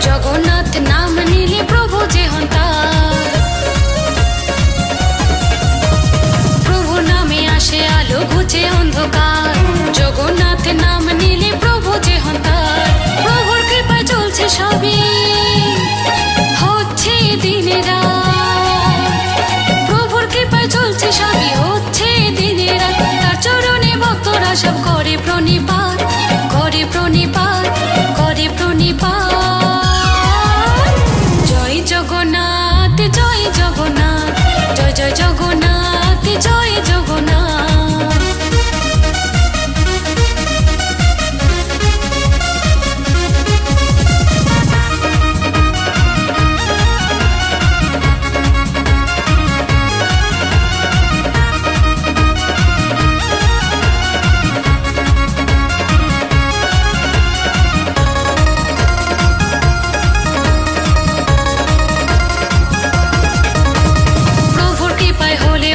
জগন্নাথ নাম নিলে প্রভু যে হন তার। প্রভু নামে আসে আলো ঘুচে অন্ধকার, জগন্নাথ নাম নিলে প্রভু যে হন তার। প্রভুর কৃপায় চলছে সবই, হচ্ছে দিনে রাত। প্রভুর কৃপায় চলছে সবই, হচ্ছে দিনে রাত। তার চরণে ভক্তরা সব করে প্রণিপাত, করে প্রণিপাত, করে প্রণিপাত। জয় জগন্নাথ, জয় জগন্নাথ, জয় জয় জগন্নাথ, জয় জগন্নাথ।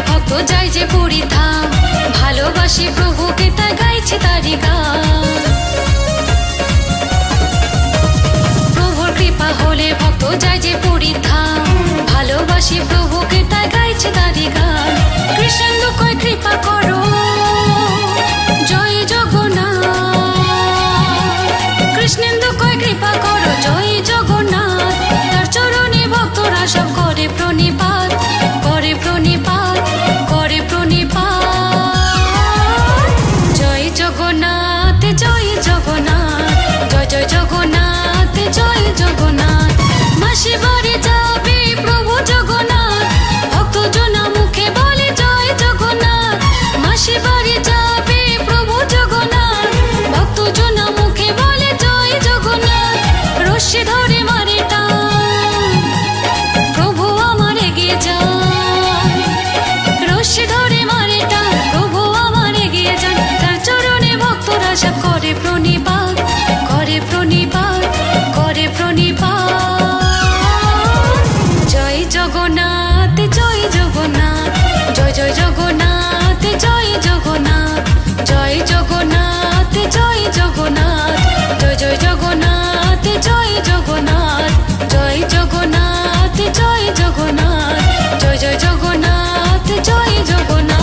ভক্ত যাই যে পুরী ধাম, ভালোবাসি প্রভুকে তাই গাইছে তারি গান। প্রভুর কৃপা হলে ভক্ত যাই যে পুরী ধাম, ভালোবাসি প্রভুকে তাই গাইছে তারি গান। কৃষ্ণেন্দু কয় কৃপা করো, জয় জগন্নাথ। কৃষ্ণেন্দু কয় কৃপা করো, জয় জগন্নাথ। তার চরণে ভক্তরা সব করে প্রণিপাত, করে প্রণিপাত, করে প্রণিপাত। জয় জগন্নাথ, জয় জগন্নাথ, জয় জয় জগন্নাথ, জয় জগন্নাথ। মাসি বাড়ি যাবে প্রভু জগন্নাথ, ভক্ত জনা মুখে বলে জয় জগন্নাথ। মাসি বাড়ি যাবে প্রভু জগন্নাথ, ভক্ত জনা মুখে বলে জয় জগন্নাথ। রশ্মি ধরে মারে টান, প্রভু আমার এগিয়ে যান। রশ্মি ধরে মারে টান, প্রভু আমার এগিয়ে যান। তার চরণে ভক্তরা সব করে প্রণিপাত, করে প্রণিপাত, করে প্রণিপাত। জয় জগন্নাথ, জয় জগন্নাথ, জয় জয় জগন্নাথ, জয় জগন্নাথ, জয় জগন্নাথ, জয় জগন্নাথ, জয় জয় জগন্নাথ, জয় জগন্নাথ, জয় জগন্নাথ, জয় জগন্নাথ, জয় জয় জগন্নাথ, জয় জগন্নাথ।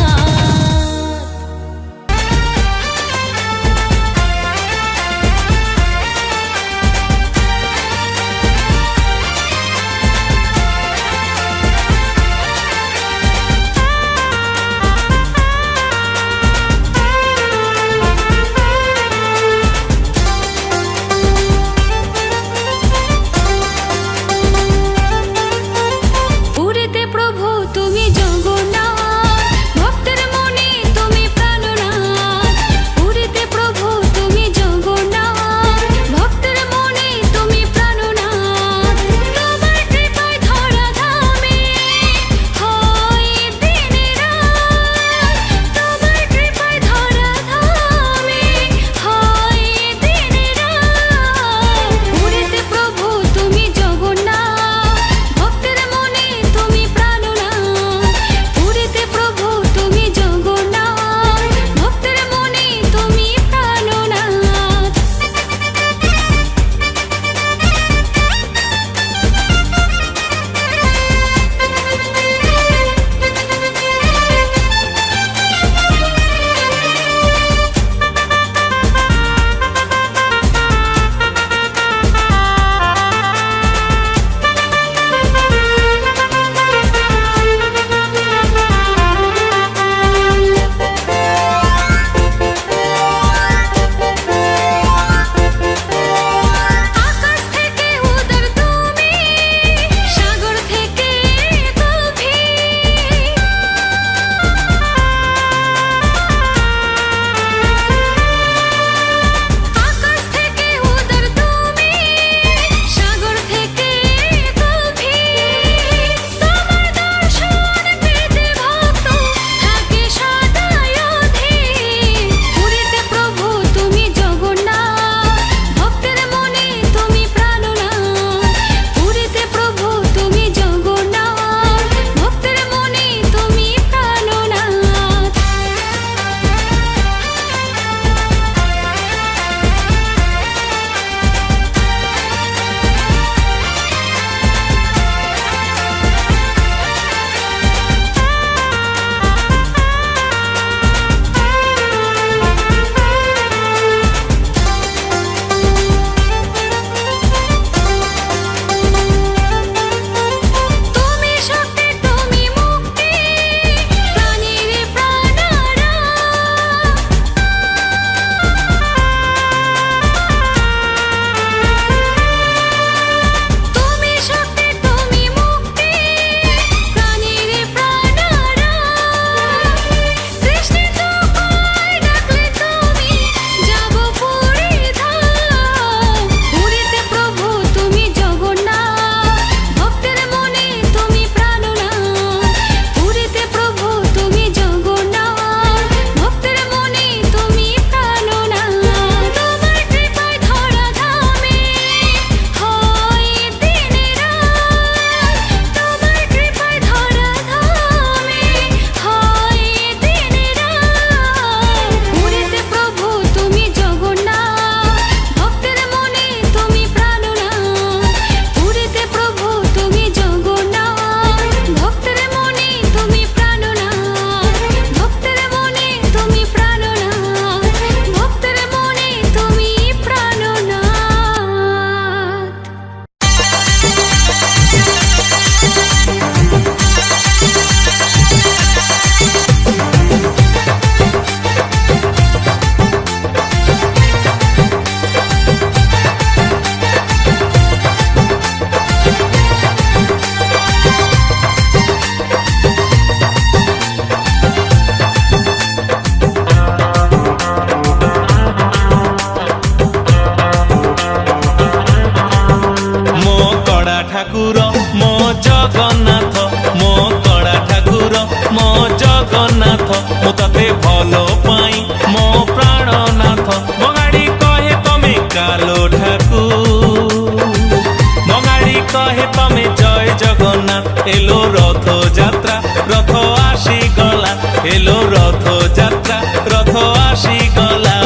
कहे तमे जय जगन्नाथ एलो रथ यात्रा रथ आसी गला एलो रथ यात्रा रथ आसी गला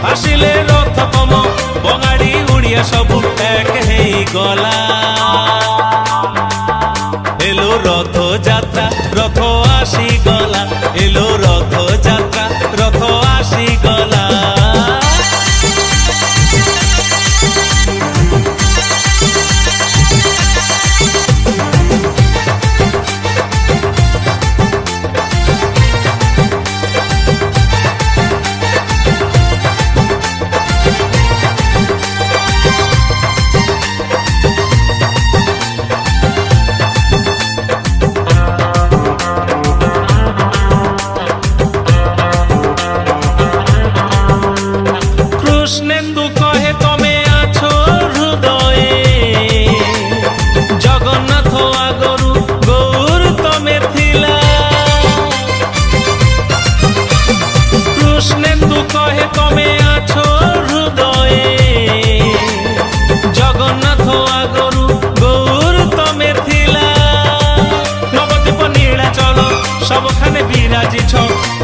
आसिले रथतम बंगाड़ी उड़िया सबू एक हेई गला एलो रथ यात्रा रथ आसी गला एलो रथ यात्रा रथ आसी गला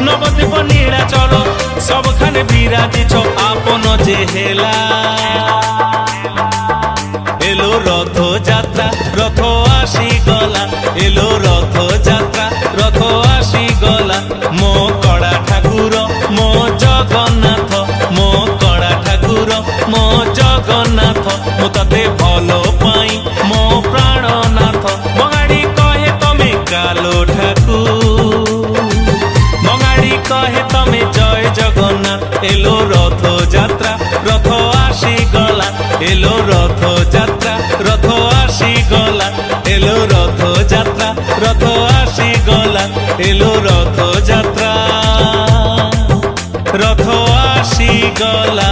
नवद्वीप नीलाचल सबखाने विराजिछ आपन जे हेला एलो रथ यात्रा रथ आसी गला एलो रथ यात्रा रथ आसी गला मो कड़ा ठाकुर मो जगन्नाथ मो कड़ा ठाकुर मो जगन्नाथ मु तते भलो पाई मो प्राणनाथ बंगाड़ी कहे तमे कालो ठाकुर कहे तमे जय जगन्नाथ एलो रथ यात्रा रथ आसी गला एलो रथ यात्रा रथ आसी गला एलो रथ यात्रा रथ आसी गला एलो रथ यात्रा रथ आसी गला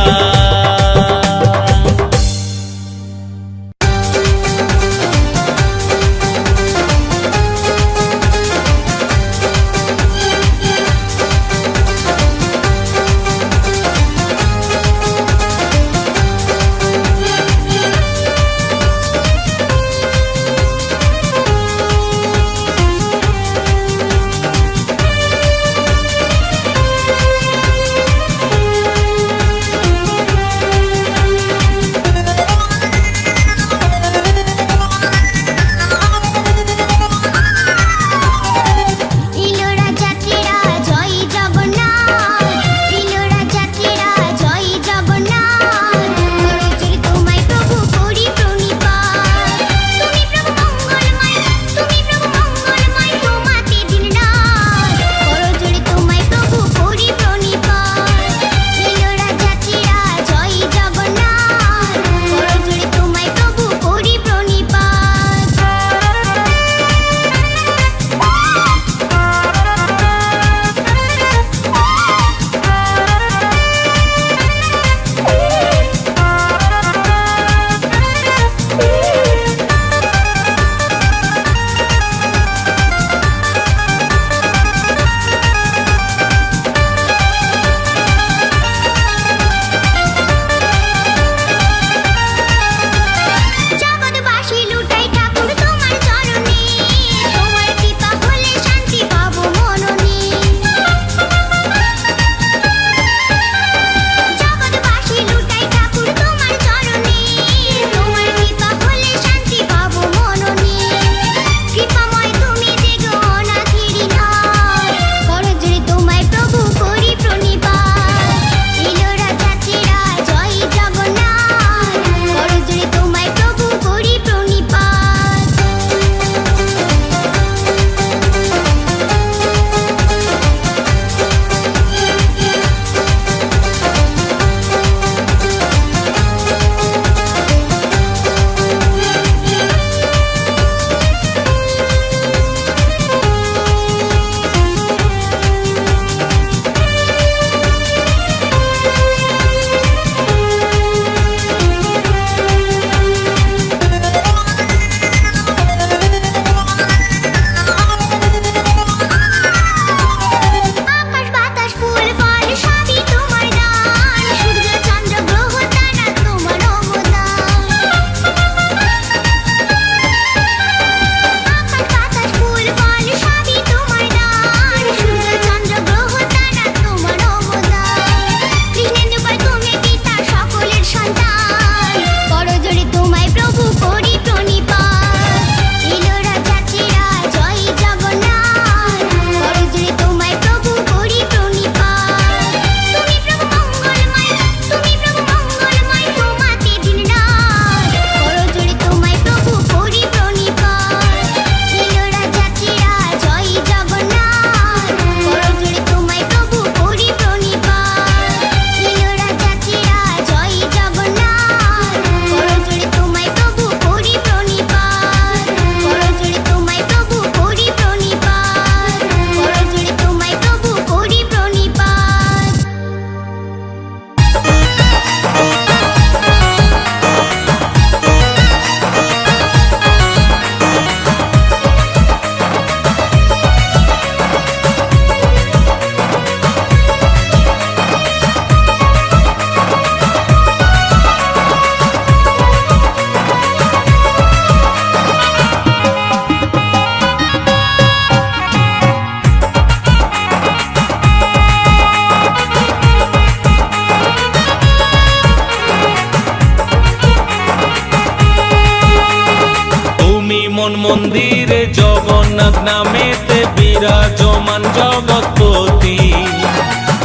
মন্দিরে জগন্নাথ নামেতে বিরাজমান জগৎপতি।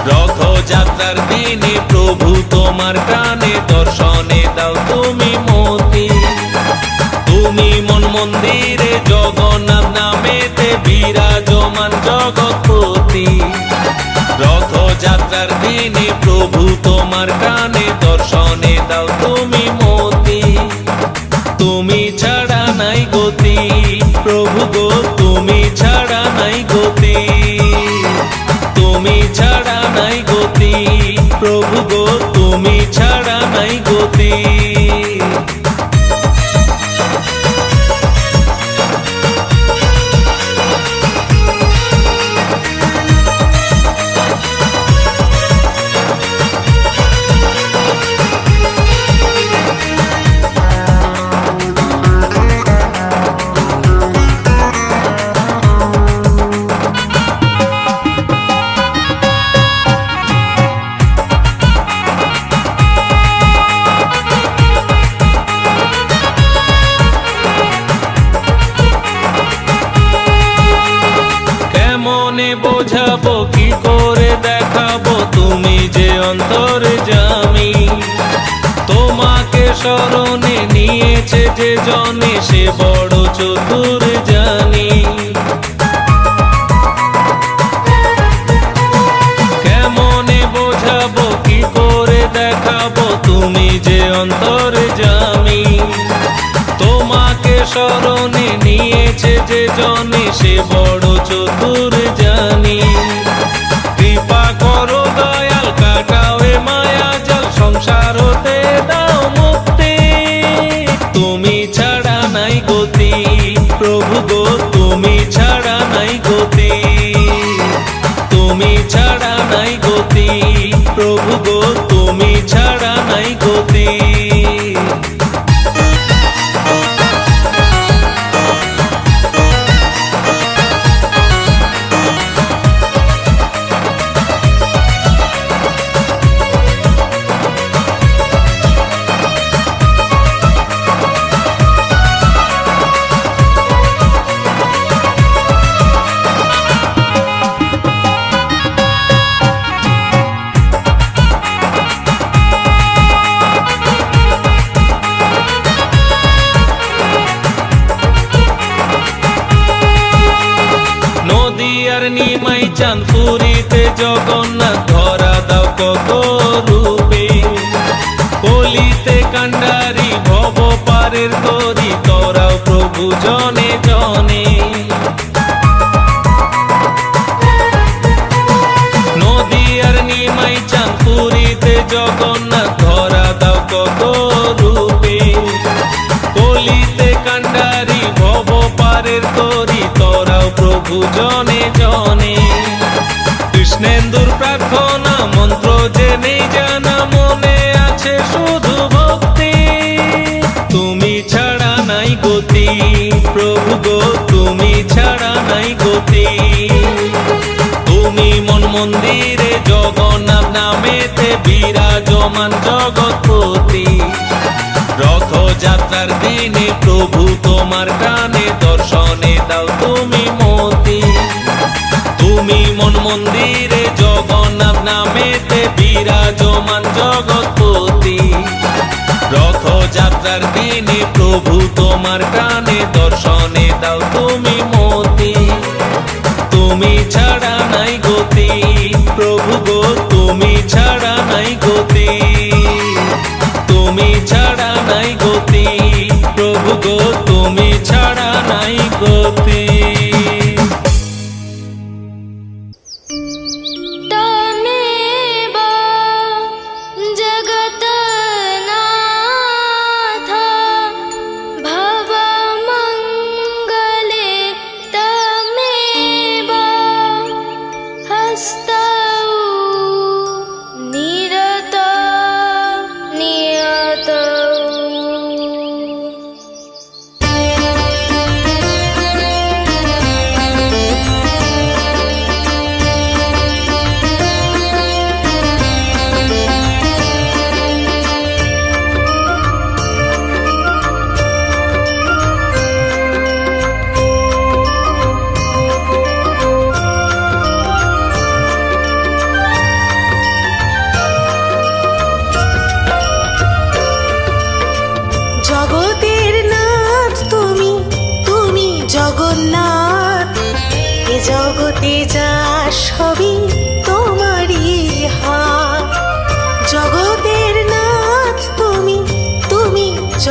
রথযাত্রার দিনে প্রভু তোমার টানে দর্শনে দাও তুমি মতি। তুমি মন মন্দিরে জগন্নাথ নামেতে বিরাজমান জগৎপতি। রথযাত্রার দিনে প্রভু তোমার টানে দর্শনে দাও তুমি মতি। তুমি ছাড়া নাই গতি প্রভু গো, তুমি ছাড়া নাই গতি। তুমি ছাড়া নাই গতি প্রভু গো, তুমি ছাড়া নাই গতি। বোঝাবো কি করে দেখাবো তুমি যে অন্তর্যামী। তোমাকে স্মরণে নিয়েছে যে জনে সে বড় চতুর জানি। কেমনে বোঝাবো কি করে দেখাবো তুমি যে অন্তর্যামী। তোমাকে স্মরণে নিয়েছে যে জনে সে বড় চতুর জানি। কৃপা করো দয়াল কাটাও এ মায়া জাল, সংসার হতে দাও মুক্তি। তুমি ছাড়া নাই গতি প্রভু গো, তুমি ছাড়া নাই গতি। তুমি ছাড়া নাই গতি প্রভু গো, তুমি ছাড়া নাই গতি। নদিয়ার নিমাই চাঁদপুরিতে জগন্নাথ ধরা দাও কত রূপে। কলিতে কান্ডারি ভব পারের তরি তোরাও প্রভু জনে জনে। নদিয়ার নিমাই চাঁদপুরিতে জগন্নাথ ধরা দাও কত রূপে। কলিতে কান্ডারি ভব পারের তরি তোরাও প্রভু জনে জনে। কৃষ্ণেন্দুর প্রার্থনা মন্ত্র যে নেই জানা, মনে আছে শুধু ভক্তি। তুমি ছাড়া নাই গতি প্রভু গো, তুমি ছাড়া নাই গতি। তুমি মন মন্দিরে জগন্নাথ নামেতে বিরাজমান জগৎপতি। রথযাত্রার দিনে প্রভু তোমার টানে দর্শনে দাও তুমি মতি। তুমি মন মন্দিরে জগন্নাথ নামেতে বিরাজমান জগৎপতি। রথযাত্রার দিনে প্রভু তোমার টানে দর্শনে দাও তুমি মতি। তুমি ছাড়া নাই গতি প্রভু গো, তুমি ছাড়া নাই গতি। তুমি ছাড়া নাই গতি প্রভু গো, তুমি ছাড়া নাই গতি। त्वमेव जगन्नाथ भवमङ्गले, त्वमेव हस्तौ निरतौ नियतौ।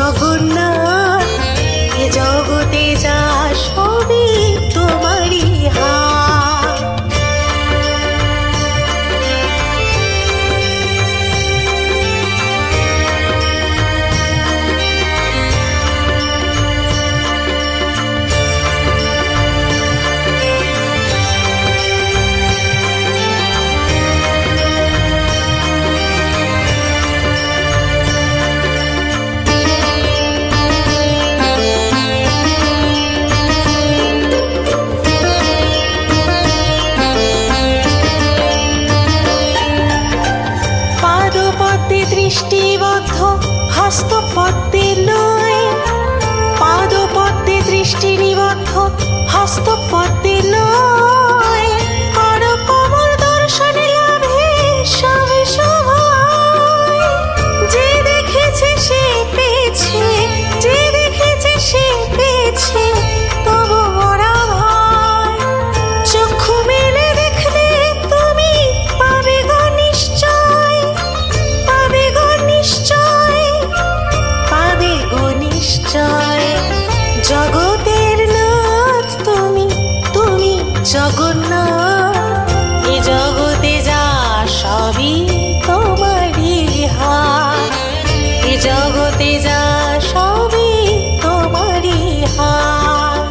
জগন্নাথ এ জগতে যা সবই তোমারই হাত। পাদপদ্মে দৃষ্টিবদ্ধ হস্তপদ্মে নয়, পাদপদ্মে দৃষ্টি নিবদ্ধ হস্তপদ্মে নয়, আর কমল দর্শনে লাভে সবে সবাই। যে দেখেছে সে পেয়েছে, যে দেখেছে সে পেয়েছে, তবু মোরা ভয়। চক্ষু মেলে দেখলে তুমি পাবে গো নিশ্চয়, পাবে গো নিশ্চয়, পাবে গো নিশ্চয়। জগতের নাথ তুমি, তুমি জগন্নাথ এ জগতে যা সবই তোমারই হাত, এ জগতে যা সবই তোমারই হাত।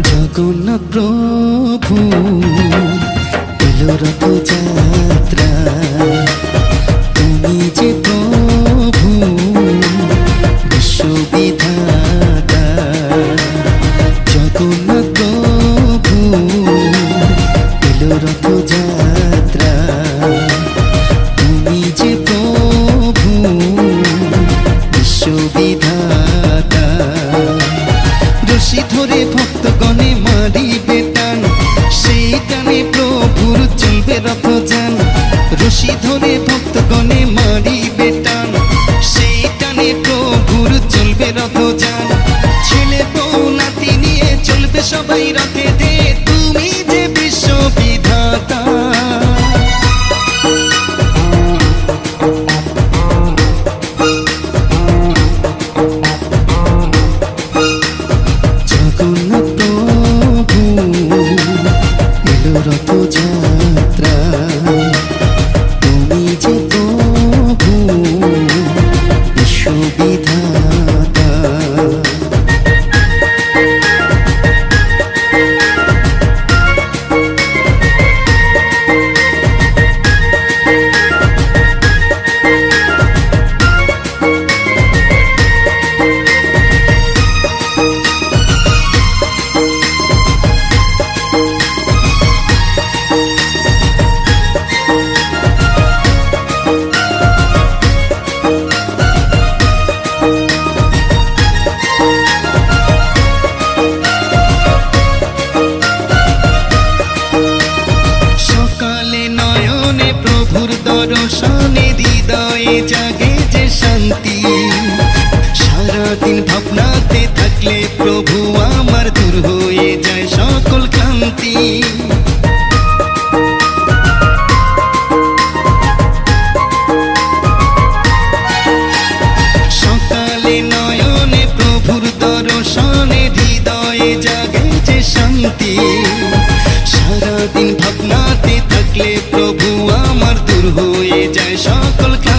জগন্নাথ প্রভু এলো রথযাত্রা, তুমি যে প্রভু বিশ্ববিধাতা। জগন্নাথ প্রভু এলো রথযাত্রা, তুমি যে প্রভু বিশ্ববিধাতা। রশি ধরে ভক্তগণে মারিবে টান, সেই টানে প্রভুর চলবে রথযান। রশি ধরে ভক্তগণে মারিবে টান, সেই টানে প্রভুর চলবে রথযান। ছেলে বউ নাতি নিয়ে চলবে সবাই রথে দে, তুমি যে বিশ্ববিধাতা। জগন্নাথ প্রভু এলো রথযাত্রা, তুমি যে প্রভু বিশ্ববিধাতা। দর্শনে হৃদয়ে জাগে যে শান্তি, সারাদিন ভাবনাতে থাকলে প্রভু আমার দূর হয়ে যায় সকল ক্লান্তি। সকালে নয়নে প্রভুর দর্শনে হৃদয়ে জাগে যে শান্তি, সারাদিন ভাবনাতে থাকলে প্রভু আমার দূর হয়ে যায় সকল ক্লান্তি।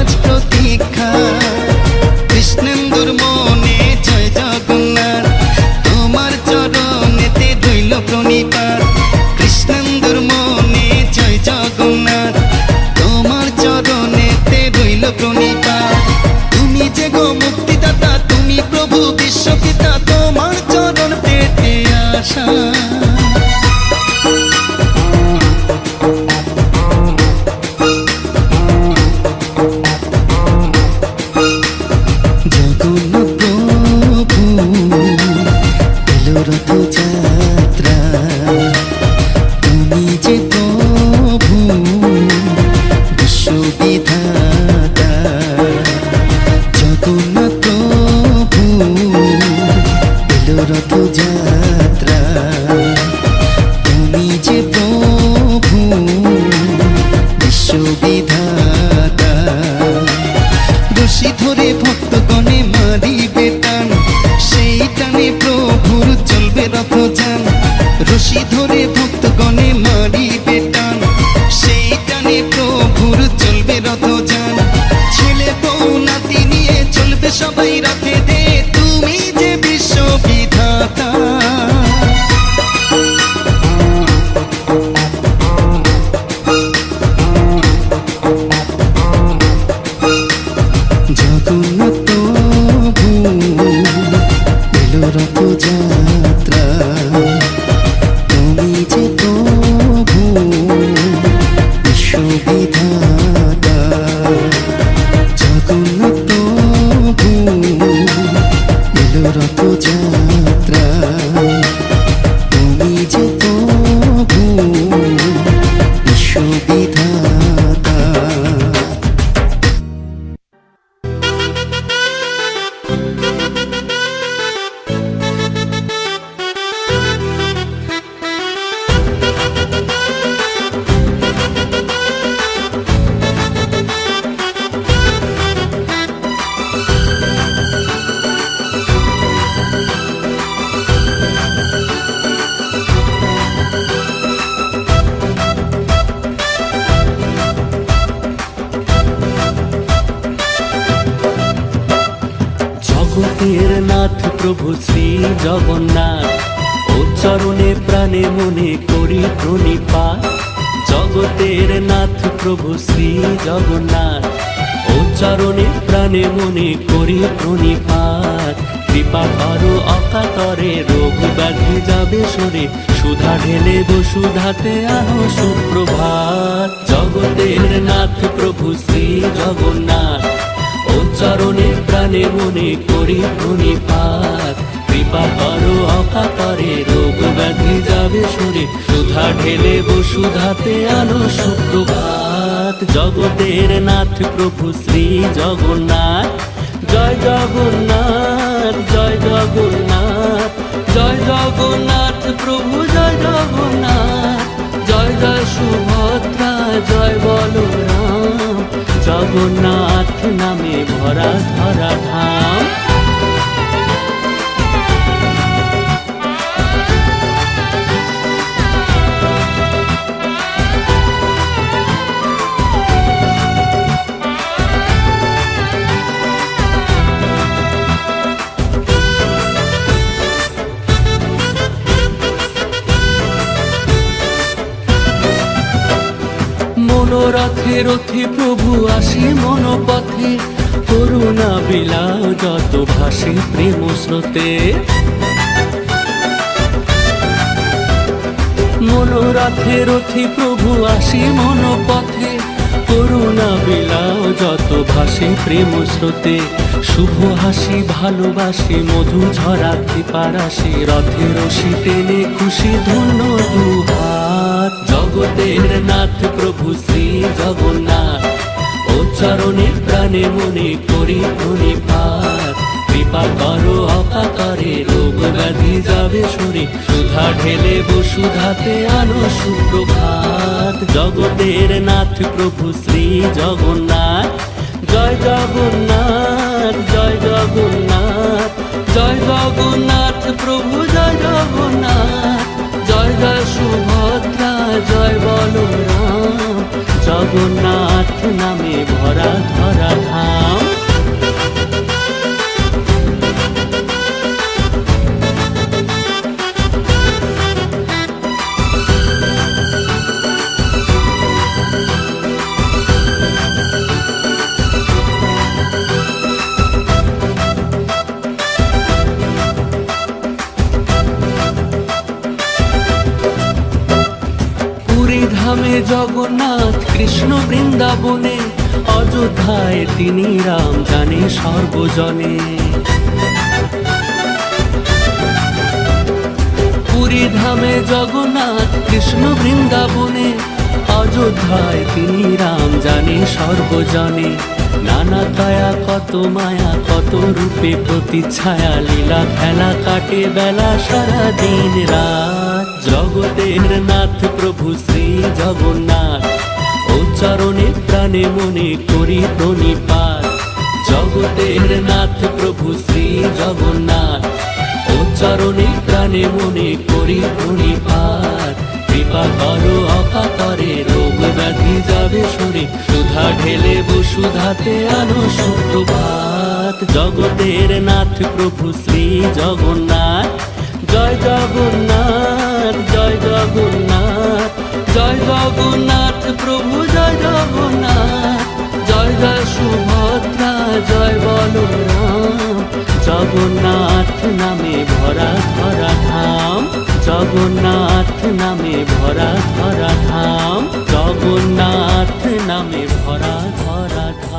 আজ প্রতীক্ষা। কৃষ্ণেন্দুর মনে জয় জগন্নাথ, তোমার চরণেতে রইল প্রণিপাত। কৃষ্ণেন্দুর মনে জয় জগন্নাথ, তোমার চরণেতে রইল প্রণিপাত। তুমি যে গো মুক্তিদাতা, তুমি প্রভু বিশ্বপিতা, তোমার চরণ পেতে আশা। জগন্নাথ প্রভু এলো রথযাত্রা, তুমি যে প্রভু বিশ্ববিধাতা। জগন্নাথ প্রভু এলো রথযাত্রা, তুমি যে প্রভু বিশ্ববিধাতা। রশি ধরে ভক্তগণে মারিবে টান, সেই টানে প্রভুর চলবে রথযান। রশি ধরে ভক্তগণে মারিবে টান, সেই টানে প্রভুর চলবে রথযান। ছেলে বউ নাতি নিয়ে চলবে সবাই রথে দে, তুমি যে বিশ্ববিধাতা। জগন্নাথ প্রভু এলো রথযাত্রা, তুমি যে প্রভু বিশ্ববিধাতা। জগন্নাথ প্রভু এলো রথযাত্রা, তুমি যে প্রভু বিশ্ববিধাতা। জগতের নাথ প্রভু শ্রী জগন্নাথ, ও চরণে প্রাণে মনে করি প্রণিপাত। জগতের নাথ প্রভু শ্রী জগন্নাথ, ও চরণে প্রাণে মনে করি প্রণিপাত। কৃপা করো অকাতরে, রোগ ব্যাধি যাবে সরে, সুধা ঢেলে বসুধাতে আনো সুপ্রভাত। জগতের নাথ প্রভু শ্রী জগন্নাথ, ও চরণে প্রাণে মনে করি প্রণিপাত। কৃপা করো অকাতরে, রোগ ব্যাধি যাবে সরে, সুধা ঢেলে বসুধাতে আনো সুপ্রভাত। জগতের নাথ প্রভু শ্রী জগন্নাথ, জয় জগন্নাথ, জয় জগন্নাথ, জয় জগন্নাথ প্রভু, জয় জগন্নাথ। জয় জয় সুভদ্রা, জয় বলরাম, জগন্নাথ নামে ভরা ধরা ধাম। মনোরথে রথে প্রভু আসি মনোপথে, করুণা বিলাও যত ভাসে প্রেম স্রোতে। মনোরথে রথে প্রভু আসি মনোপথে, করুণা বিলাও যত ভাসে প্রেম স্রোতে। শুভ হাসি ভালোবাসি মধু ঝরা কৃপারাশি, রথে রশি টেনে খুশি ধন্য দুহাত। জগতের নাথ প্রভু শ্রী জগন্নাথ, ও চরণে প্রাণে মনে করি প্রণিপাত। কৃপা করো অকাতরে, রোগ ব্যাধি যাবে সরে, সুধা ঢেলে বসুধাতে আনো সুপ্রভাত। জগতের নাথ প্রভু শ্রী জগন্নাথ, জয় জগন্নাথ, জয় জগন্নাথ, জয় জগন্নাথ প্রভু, জয় জগন্নাথ। জয় জয় সুভদ্রা, জয় বলরাম, জগন্নাথ নামে ভরা ধরা ধাম। পুরী ধামে জগন্নাথ, কৃষ্ণ বৃন্দাবনে, অযোধ্যায় তিনি রাম, জানে সর্বজনে। পুরী ধামে জগন্নাথ, কৃষ্ণ বৃন্দাবনে, অযোধ্যায় তিনি রাম, জানে সর্বজনে। নানা কায়া কত মায়া, কত রূপে প্রতিচ্ছায়া, লীলা খেলা কাটে বেলা সারা দিন রাত। জগতের নাথ প্রভু শ্রী জগন্নাথ, ও চরণে প্রাণে মনে করি প্রণিপাত। জগতের নাথ প্রভু শ্রী জগন্নাথ, ও চরণে প্রাণে মনে করি প্রণিপাত। কৃপা করো অকাতরে, রোগ ব্যাধি যাবে সরে, সুধা ঢেলে বসুধাতে আনো সুপ্রভাত। জগতের নাথ প্রভু শ্রী জগন্নাথ, জয় জগন্নাথ, জয় জগন্নাথ, জয় জগন্নাথ প্রভু, জয় জগন্নাথ, জয় জয় সুভদ্রা, জয় বলরাম। জগন্নাথ নামে ভরা ধরা ধাম, জগন্নাথ নামে ভরা ধরা ধাম, জগন্নাথ নামে ভরা ধরা ধাম।